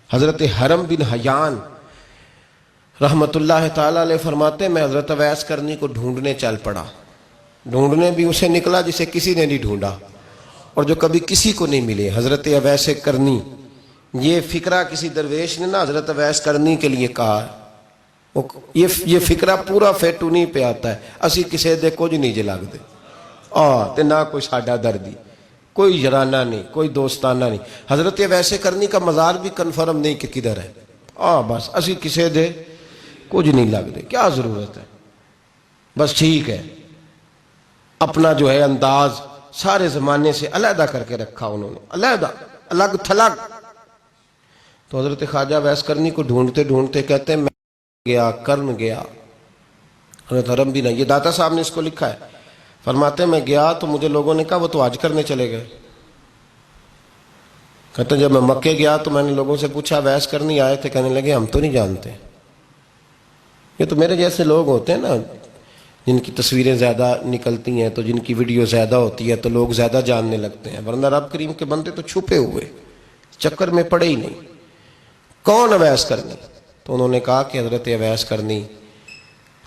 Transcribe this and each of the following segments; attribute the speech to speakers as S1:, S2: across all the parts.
S1: حضرت حرم بن حیان رحمت اللہ تعالیٰ علیہ فرماتے ہیں میں حضرت اویس کرنی کو ڈھونڈنے چل پڑا. ڈھونڈنے بھی اسے نکلا جسے کسی نے نہیں ڈھونڈا اور جو کبھی کسی کو نہیں ملے. حضرت اویس کرنی، یہ فکرہ کسی درویش نے نا حضرت اویس کرنی کے لیے کہا. یہ فکرہ پورا فیٹونی پہ آتا ہے. اسی کسی دے کچھ نہیں جے لگ دے تے نہ کوئی ساڈا دردی، کوئی جرانہ نہیں، کوئی دوستانہ نہیں. حضرت اویس کرنی کا مزار بھی کنفرم نہیں کہ کدھر ہے. بس اسی کسی دے کچھ نہیں لگ دے. کیا ضرورت ہے؟ بس ٹھیک ہے، اپنا جو ہے انداز سارے زمانے سے علیحدہ کر کے رکھا انہوں نے، علیحدہ، الگ تھلگ. تو حضرت خواجہ اویس کرنی کو ڈھونڈتے ڈھونڈتے کہتے ہیں میں گیا، کرن گیا. حضرت حرم بھی نہیں، یہ داتا صاحب نے اس کو لکھا ہے. فرماتے ہیں میں گیا تو مجھے لوگوں نے کہا وہ تو حج کرنے چلے گئے. کہتے ہیں جب میں مکے گیا تو میں نے لوگوں سے پوچھا اویس کرنی آئے تھے؟ کہنے لگے ہم تو نہیں جانتے. یہ تو میرے جیسے لوگ ہوتے ہیں نا جن کی تصویریں زیادہ نکلتی ہیں تو جن کی ویڈیو زیادہ ہوتی ہے تو لوگ زیادہ جاننے لگتے ہیں، ورنہ رب کریم کے بندے تو چھپے ہوئے چکر میں پڑے ہی نہیں. کون اویس کرنی؟ تو انہوں نے کہا کہ حضرت اویس کرنی،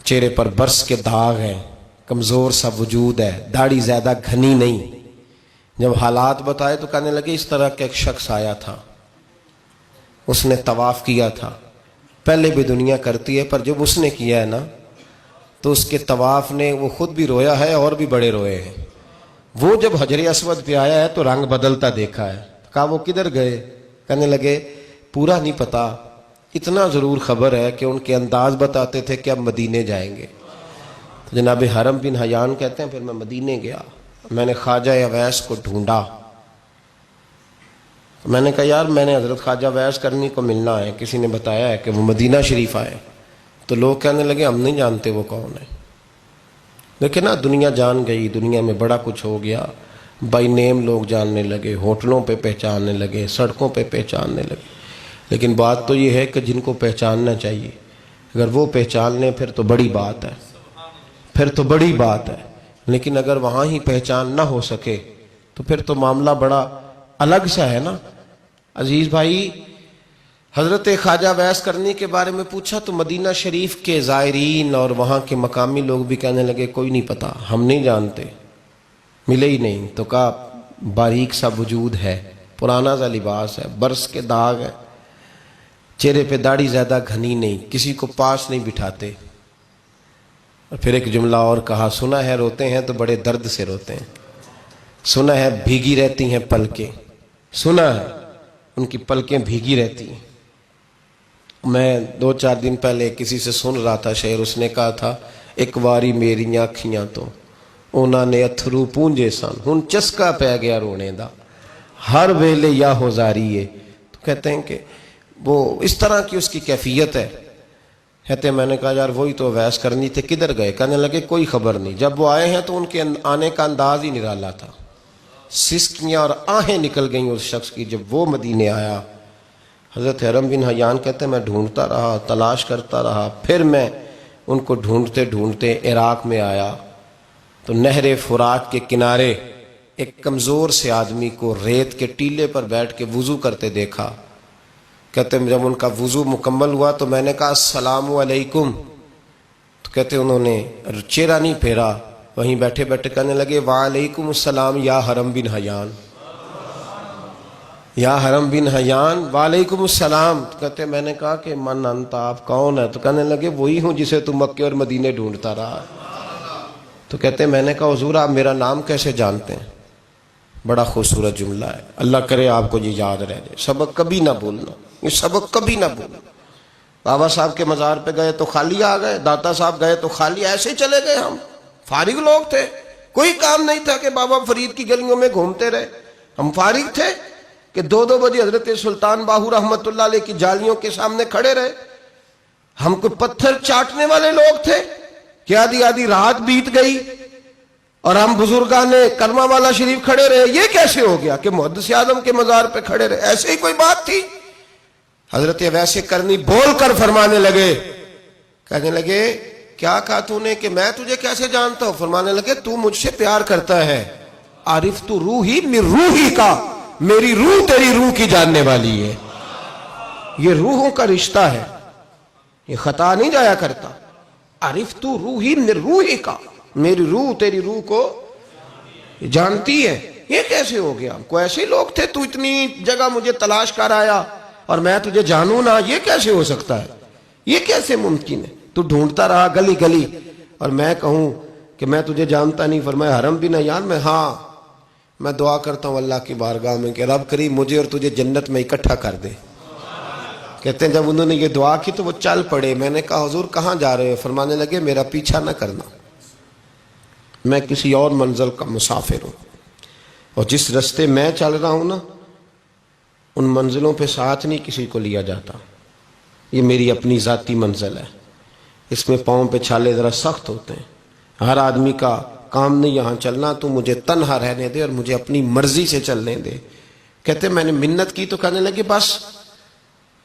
S1: چہرے پر برس کے داغ ہیں، کمزور سا وجود ہے، داڑھی زیادہ گھنی نہیں. جب حالات بتائے تو کہنے لگے اس طرح کا ایک شخص آیا تھا، اس نے طواف کیا تھا. پہلے بھی دنیا کرتی ہے پر جب اس نے کیا ہے نا تو اس کے طواف نے وہ خود بھی رویا ہے اور بھی بڑے روئے ہیں. وہ جب حجر اسود پہ آیا ہے تو رنگ بدلتا دیکھا ہے. کہا وہ کدھر گئے؟ کہنے لگے پورا نہیں پتا، اتنا ضرور خبر ہے کہ ان کے انداز بتاتے تھے کہ اب مدینے جائیں گے. تو جناب حرم بن حیان کہتے ہیں پھر میں مدینے گیا، میں نے خواجہ اویس کو ڈھونڈا. میں نے کہا یار میں نے حضرت خواجہ اویس کرنی کو ملنا ہے، کسی نے بتایا ہے کہ وہ مدینہ شریف آئے. تو لوگ کہنے لگے ہم نہیں جانتے وہ کون ہے. دیکھیں نا دنیا جان گئی، دنیا میں بڑا کچھ ہو گیا. بائی نیم لوگ جاننے لگے، ہوٹلوں پہ پہچاننے لگے، سڑکوں پہ پہچاننے لگے. لیکن بات تو یہ ہے کہ جن کو پہچاننا چاہیے اگر وہ پہچان لیں پھر تو بڑی بات ہے، پھر تو بڑی بات ہے. لیکن اگر وہاں ہی پہچان نہ ہو سکے تو پھر تو معاملہ بڑا الگ سا ہے نا. عزیز بھائی، حضرت خواجہ اویس کرنی کے بارے میں پوچھا تو مدینہ شریف کے زائرین اور وہاں کے مقامی لوگ بھی کہنے لگے کوئی نہیں پتا، ہم نہیں جانتے، ملے ہی نہیں. تو کہا باریک سا وجود ہے، پرانا سا لباس ہے، برس کے داغ ہے، چہرے پہ داڑھی زیادہ گھنی نہیں، کسی کو پاس نہیں بٹھاتے. اور پھر ایک جملہ اور کہا سنا ہے روتے ہیں تو بڑے درد سے روتے ہیں، سنا ہے بھیگی رہتی ہیں پلکیں، سنا ہے ان کی پلکیں بھیگی رہتی ہیں. میں 2-4 دن پہلے کسی سے سن رہا تھا شعر، اس نے کہا تھا ایک واری میری آنکھیاں تو انہوں نے اتھرو پونجے سن ہن چسکا پہ گیا رونے دا ہر ویلے یا ہو زاری ہے. تو کہتے ہیں کہ وہ اس طرح کی اس کی کیفیت ہے. کہتے ہیں میں نے کہا یار وہی تو اویس کرنی تھے، کدھر گئے؟ کہنے لگے کوئی خبر نہیں. جب وہ آئے ہیں تو ان کے آنے کا انداز ہی نرالا تھا، سسکیاں اور آہیں نکل گئیں اس شخص کی جب وہ مدینے آیا. حضرت حرم بن حیان کہتے ہیں میں ڈھونڈتا رہا، تلاش کرتا رہا، پھر میں ان کو ڈھونڈتے ڈھونڈتے عراق میں آیا تو نہر فرات کے کنارے ایک کمزور سے آدمی کو ریت کے ٹیلے پر بیٹھ کے وضو کرتے دیکھا. کہتے ہیں جب ان کا وضو مکمل ہوا تو میں نے کہا السلام علیکم. تو کہتے ہیں انہوں نے چہرہ نہیں پھیرا، وہیں بیٹھے بیٹھے کہنے لگے وعلیکم السلام یا حرم بن حیان، یا حرم بن حیان وعلیکم السلام. تو کہتے ہیں میں نے کہا کہ من انت، آپ کون ہے؟ تو کہنے لگے وہی ہوں جسے تم مکے اور مدینے ڈھونڈتا رہا. تو کہتے ہیں میں نے کہا حضور آپ میرا نام کیسے جانتے ہیں؟ بڑا خوبصورت جملہ ہے، اللہ کرے آپ کو یہ یاد رہ جائے. سبق کبھی نہ بھولنا، یہ سبق کبھی نہ بھولنا. بابا صاحب کے مزار پہ گئے تو خالی آ گئے، داتا صاحب گئے تو خالی ایسے ہی چلے گئے. ہم فارغ لوگ تھے، کوئی کام نہیں تھا کہ بابا فرید کی گلیوں میں گھومتے رہے. ہم فارغ تھے کہ 2 بجے حضرت سلطان باہو رحمت اللہ علیہ کی جالیوں کے سامنے کھڑے رہے. ہم کو پتھر چاٹنے والے لوگ تھے کہ آدھی رات بیت گئی اور ہم بزرگان کرما والا شریف کھڑے رہے. یہ کیسے ہو گیا کہ محدث اعظم کے مزار پہ کھڑے رہے؟ ایسے ہی کوئی بات تھی؟ حضرت اویس کرنی بول کر فرمانے لگے، کہنے لگے کیا کہا تو نے کہ میں تجھے کیسے جانتا ہوں؟ فرمانے لگے تو مجھ سے پیار کرتا ہے، عارف تو روحی من روحی کا، میری روح تیری روح کی جاننے والی ہے. یہ روحوں کا رشتہ ہے، یہ خطا نہیں جایا کرتا. عرفت روحی من روحی کا، میری روح تیری روح کو جانتی ہے. یہ کیسے ہو گیا؟ کوئی ایسے لوگ تھے تو اتنی جگہ مجھے تلاش کر آیا اور میں تجھے جانوں نہ؟ یہ کیسے ہو سکتا ہے؟ یہ کیسے ممکن ہے؟ تو ڈھونڈتا رہا گلی گلی اور میں کہوں کہ میں تجھے جانتا نہیں. فرمایا حرم بھی نہ جان میں، ہاں میں دعا کرتا ہوں اللہ کی بارگاہ میں کہ رب کریم مجھے اور تجھے جنت میں اکٹھا کر دے. کہتے ہیں جب انہوں نے یہ دعا کی تو وہ چل پڑے. میں نے کہا حضور کہاں جا رہے ہو؟ فرمانے لگے میرا پیچھا نہ کرنا، میں کسی اور منزل کا مسافر ہوں، اور جس رستے میں چل رہا ہوں نا ان منزلوں پہ ساتھ نہیں کسی کو لیا جاتا. یہ میری اپنی ذاتی منزل ہے، اس میں پاؤں پہ چھالے ذرا سخت ہوتے ہیں. ہر آدمی کا کام نہیں یہاں چلنا، تو مجھے تنہا رہنے دے اور مجھے اپنی مرضی سے چلنے دے. کہتے میں نے منت کی تو کہنے لگے بس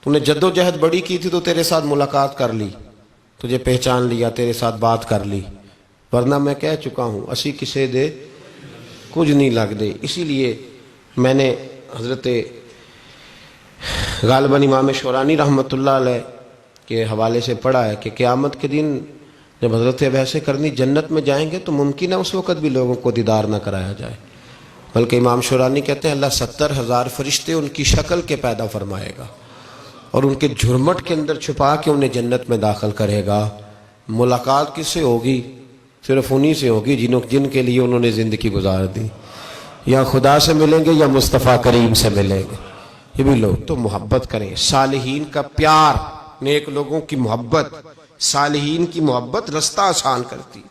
S1: تو نے جد و جہد بڑی کی تھی تو تیرے ساتھ ملاقات کر لی، تجھے پہچان لیا، تیرے ساتھ بات کر لی، ورنہ میں کہہ چکا ہوں اسی کسے دے کچھ نہیں لگ دے. اسی لیے میں نے حضرت غالباً امام شورانی رحمۃ اللہ علیہ کے حوالے سے پڑھا ہے کہ قیامت کے دن جب حضرت ویسے کرنی جنت میں جائیں گے تو ممکن ہے اس وقت بھی لوگوں کو دیدار نہ کرایا جائے، بلکہ امام شورانی کہتے ہیں اللہ 70,000 فرشتے ان کی شکل کے پیدا فرمائے گا اور ان کے جھرمٹ کے اندر چھپا کے انہیں جنت میں داخل کرے گا. ملاقات کس سے ہوگی؟ صرف انہی سے ہوگی جن کے لیے انہوں نے زندگی گزار دی. یا خدا سے ملیں گے یا مصطفیٰ کریم سے ملیں گے. یہ بھی لوگ تو محبت کریں. صالحین کا پیار، نیک لوگوں کی محبت، صالحین کی محبت رستہ آسان کرتی.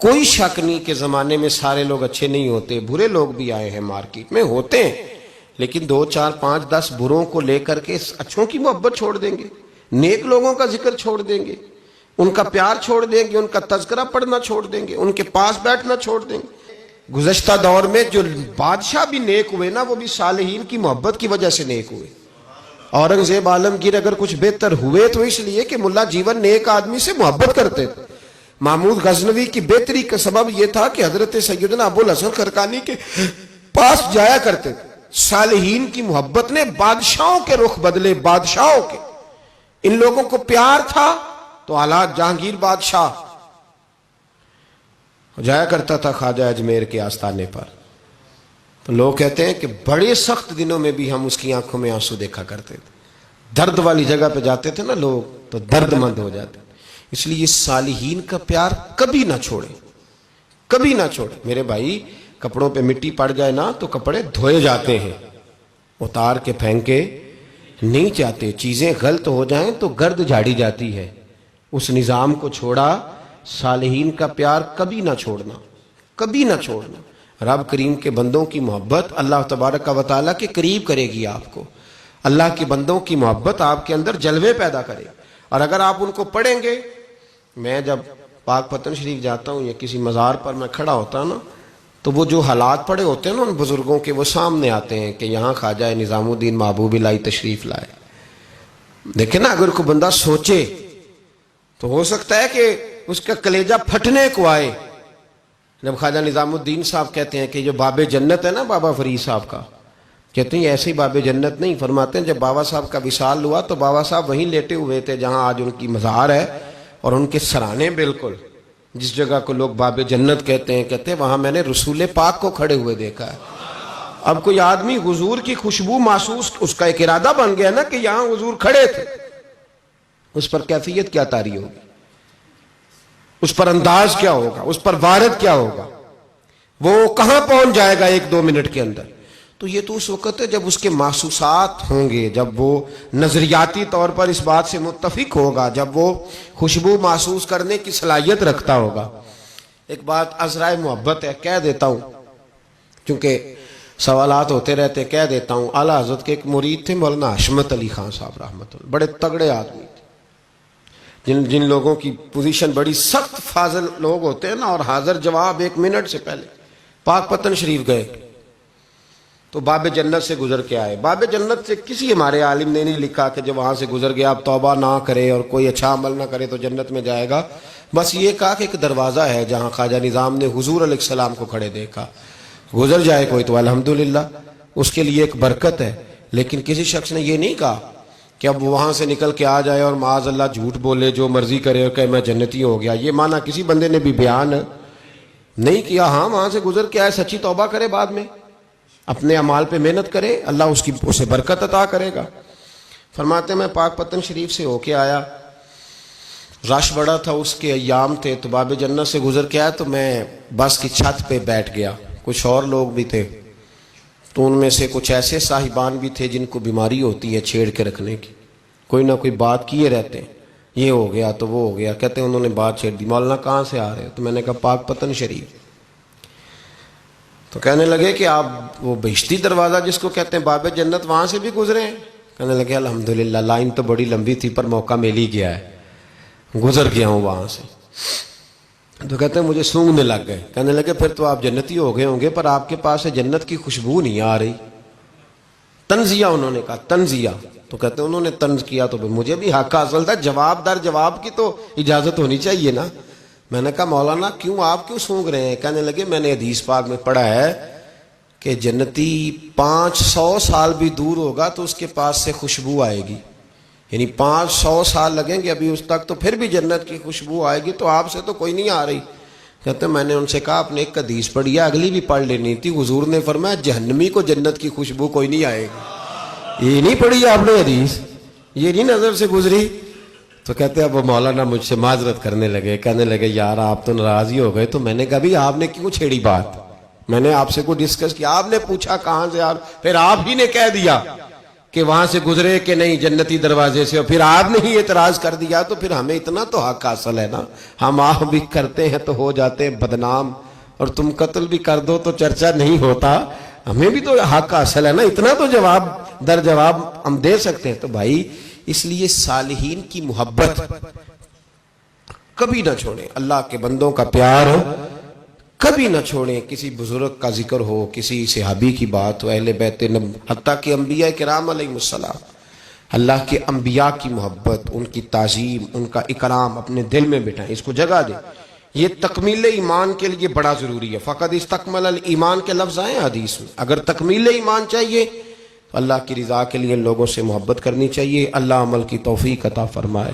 S1: کوئی شک نہیں کہ زمانے میں سارے لوگ اچھے نہیں ہوتے، برے لوگ بھی آئے ہیں مارکیٹ میں، ہوتے ہیں، لیکن 2 4 5 10 بروں کو لے کر کے اچھوں کی محبت چھوڑ دیں گے، نیک لوگوں کا ذکر چھوڑ دیں گے، ان کا پیار چھوڑ دیں گے، ان کا تذکرہ پڑھنا چھوڑ دیں گے، ان کے پاس بیٹھنا چھوڑ دیں گے. گزشتہ دور میں جو بادشاہ بھی نیک ہوئے نا وہ بھی صالحین کی محبت کی وجہ سے نیک ہوئے. اورنگزیب عالمگیر اگر کچھ بہتر ہوئے تو اس لیے کہ ملا جیون نیک آدمی سے محبت کرتے تھے. محمود غزنوی کی بہتری کا سبب یہ تھا کہ حضرت سیدنا ابو الحسن خرقانی کے پاس جایا کرتے تھے. صالحین کی محبت نے بادشاہوں کے رخ بدلے، بادشاہوں کے. ان لوگوں کو پیار تھا تو حالات جہانگیر بادشاہ جایا کرتا تھا خواجہ اجمیر کے آستانے پر، تو لوگ کہتے ہیں کہ بڑے سخت دنوں میں بھی ہم اس کی آنکھوں میں آنسو دیکھا کرتے تھے. درد والی جگہ پہ جاتے تھے نا لوگ تو درد مند ہو جاتے. اس لیے صالحین کا پیار کبھی نہ چھوڑے، کبھی نہ چھوڑے. میرے بھائی کپڑوں پہ مٹی پڑ جائے نا تو کپڑے دھوئے جاتے ہیں، اتار کے پھینکے نہیں چاہتے. چیزیں غلط ہو جائیں تو گرد جھاڑی جاتی ہے. اس نظام کو چھوڑا. صالحین کا پیار کبھی نہ چھوڑنا، کبھی نہ چھوڑنا. رب کریم کے بندوں کی محبت اللہ تبارک و تعالیٰ کے قریب کرے گی آپ کو. اللہ کے بندوں کی محبت آپ کے اندر جلوے پیدا کرے. اور اگر آپ ان کو پڑھیں گے، میں جب پاک پتن شریف جاتا ہوں یا کسی مزار پر میں کھڑا ہوتا ہوں نا تو وہ جو حالات پڑے ہوتے ہیں نا ان بزرگوں کے وہ سامنے آتے ہیں کہ یہاں خواجہ نظام الدین محبوب الہی تشریف لائے. دیکھیں نا اگر کوئی بندہ سوچے تو ہو سکتا ہے کہ اس کا کلیجہ پھٹنے کو آئے جب خواجہ نظام الدین صاحب کہتے ہیں کہ جو باب جنت ہے نا بابا فرید صاحب کا، کہتے ہیں ایسے ہی باب جنت نہیں. فرماتے ہیں جب بابا صاحب کا وصال ہوا تو بابا صاحب وہیں لیٹے ہوئے تھے جہاں آج ان کی مزار ہے، اور ان کے سرانے بالکل جس جگہ کو لوگ باب جنت کہتے ہیں وہاں میں نے رسول پاک کو کھڑے ہوئے دیکھا ہے. اب کوئی آدمی حضور کی خوشبو محسوس، اس کا ایک ارادہ بن گیا نا کہ یہاں حضور کھڑے تھے، اس پر کیفیت کیا طاری ہوگی، اس پر انداز کیا ہوگا، اس پر وارد کیا ہوگا، وہ کہاں پہنچ جائے گا 1-2 منٹ کے اندر. تو یہ تو اس وقت ہے جب اس کے محسوسات ہوں گے، جب وہ نظریاتی طور پر اس بات سے متفق ہوگا، جب وہ خوشبو محسوس کرنے کی صلاحیت رکھتا ہوگا. ایک بات عذرائے محبت ہے، کہہ دیتا ہوں کیونکہ سوالات ہوتے رہتے، کہہ دیتا ہوں. اعلیٰ حضرت کے ایک مرید تھے مولانا حشمت علی خان صاحب رحمۃ اللہ، بڑے تگڑے آدمی تھے. جن لوگوں کی پوزیشن بڑی سخت فاضل لوگ ہوتے ہیں نا، اور حاضر جواب 1 منٹ سے پہلے. پاک پتن شریف گئے تو باب جنت سے گزر کے آئے. باب جنت سے کسی ہمارے عالم نے نہیں لکھا کہ جب وہاں سے گزر گیا اب توبہ نہ کرے اور کوئی اچھا عمل نہ کرے تو جنت میں جائے گا. بس یہ کہا کہ ایک دروازہ ہے جہاں خواجہ نظام نے حضور علیہ السلام کو کھڑے دیکھا، گزر جائے کوئی تو الحمدللہ اس کے لیے ایک برکت ہے. لیکن کسی شخص نے یہ نہیں کہا کہ اب وہاں سے نکل کے آ جائے اور معاذ اللہ جھوٹ بولے، جو مرضی کرے اور کہ میں جنتی ہو گیا، یہ معنی کسی بندے نے بھی بیان نہیں کیا۔ ہاں وہاں سے گزر کے آئے، سچی توبہ کرے، بعد میں اپنے اعمال پہ محنت کرے، اللہ اسے برکت عطا کرے گا۔ فرماتے ہیں میں پاک پتن شریف سے ہو کے آیا، رش بڑا تھا، اس کے ایام تھے، تو باب جنت سے گزر کے آیا تو میں بس کی چھت پہ بیٹھ گیا۔ کچھ اور لوگ بھی تھے، تو ان میں سے کچھ ایسے صاحبان بھی تھے جن کو بیماری ہوتی ہے چھیڑ کے رکھنے کی، کوئی نہ کوئی بات کیے رہتے ہیں، یہ ہو گیا تو وہ ہو گیا، کہتے ہیں انہوں نے بات چھیڑ دی، مولانا کہاں سے آ رہے ہیں؟ تو میں نے کہا پاک پتن شریف۔ تو کہنے لگے کہ آپ وہ بہشتی دروازہ جس کو کہتے ہیں باب جنت، وہاں سے بھی گزرے ہیں؟ کہنے لگے الحمدللہ، لائن تو بڑی لمبی تھی پر موقع مل ہی گیا ہے، گزر گیا ہوں وہاں سے۔ تو کہتے ہیں مجھے سونگنے لگ گئے۔ کہنے لگے پھر تو آپ جنتی ہو گئے ہوں گے، پر آپ کے پاس سے جنت کی خوشبو نہیں آ رہی۔ تنزیہ، انہوں نے کہا تنزیہ۔ تو کہتے ہیں انہوں نے طنز کیا تو مجھے بھی حق حاصل تھا، جواب در جواب کی تو اجازت ہونی چاہیے نا۔ میں نے کہا مولانا آپ کیوں سونگ رہے ہیں؟ کہنے لگے میں نے حدیث پاک میں پڑھا ہے کہ جنتی 500 سال بھی دور ہوگا تو اس کے پاس سے خوشبو آئے گی، یعنی 500 سال لگیں گے ابھی اس تک، تو پھر بھی جنت کی خوشبو آئے گی، تو آپ سے تو کوئی نہیں آ رہی۔ کہتے ہیں میں نے ان سے کہا آپ نے ایک حدیث پڑھی ہے، اگلی بھی پڑھ لینی تھی، حضور نے فرمایا جہنمی کو جنت کی خوشبو کوئی نہیں آئے گی۔ یہ نہیں پڑھی آپ نے حدیث، یہ نہیں نظر سے گزری؟ تو کہتے ہیں اب وہ مولانا مجھ سے معذرت کرنے لگے، کہنے لگے یار آپ تو ناراض ہی ہو گئے۔ تو میں نے کہا بھی آپ نے کیوں چھیڑی بات؟ میں نے آپ سے کوئی ڈسکس کیا؟ آپ نے پوچھا کہاں سے، پھر آپ ہی نے کہہ دیا کہ وہاں سے گزرے کہ نہیں جنتی دروازے سے، اور پھر آپ نے ہی اعتراض کر دیا، تو پھر ہمیں اتنا تو حق حاصل ہے نا۔ ہم آپ بھی کرتے ہیں تو ہو جاتے ہیں بدنام، اور تم قتل بھی کر دو تو چرچا نہیں ہوتا، ہمیں بھی تو حق حاصل ہے نا، اتنا تو جواب در جواب ہم دے سکتے ہیں۔ تو بھائی اس لیے صالحین کی محبت کبھی نہ چھوڑیں، اللہ کے بندوں کا پیار کبھی نہ چھوڑیں، کسی بزرگ کا ذکر ہو، کسی صحابی کی بات ہو، اہل بیت حتیٰ کہ انبیاء کرام علیہ السلام، اللہ کے انبیاء کی محبت، ان کی تعظیم، ان کا اکرام اپنے دل میں بٹھائیں، اس کو جگہ دیں۔ یہ تکمیل ایمان کے لیے بڑا ضروری ہے۔ فقد استکمل الایمان کے لفظ آئے حدیث میں، اگر تکمیل ایمان چاہیے تو اللہ کی رضا کے لیے لوگوں سے محبت کرنی چاہیے۔ اللہ عمل کی توفیق عطا فرمائے۔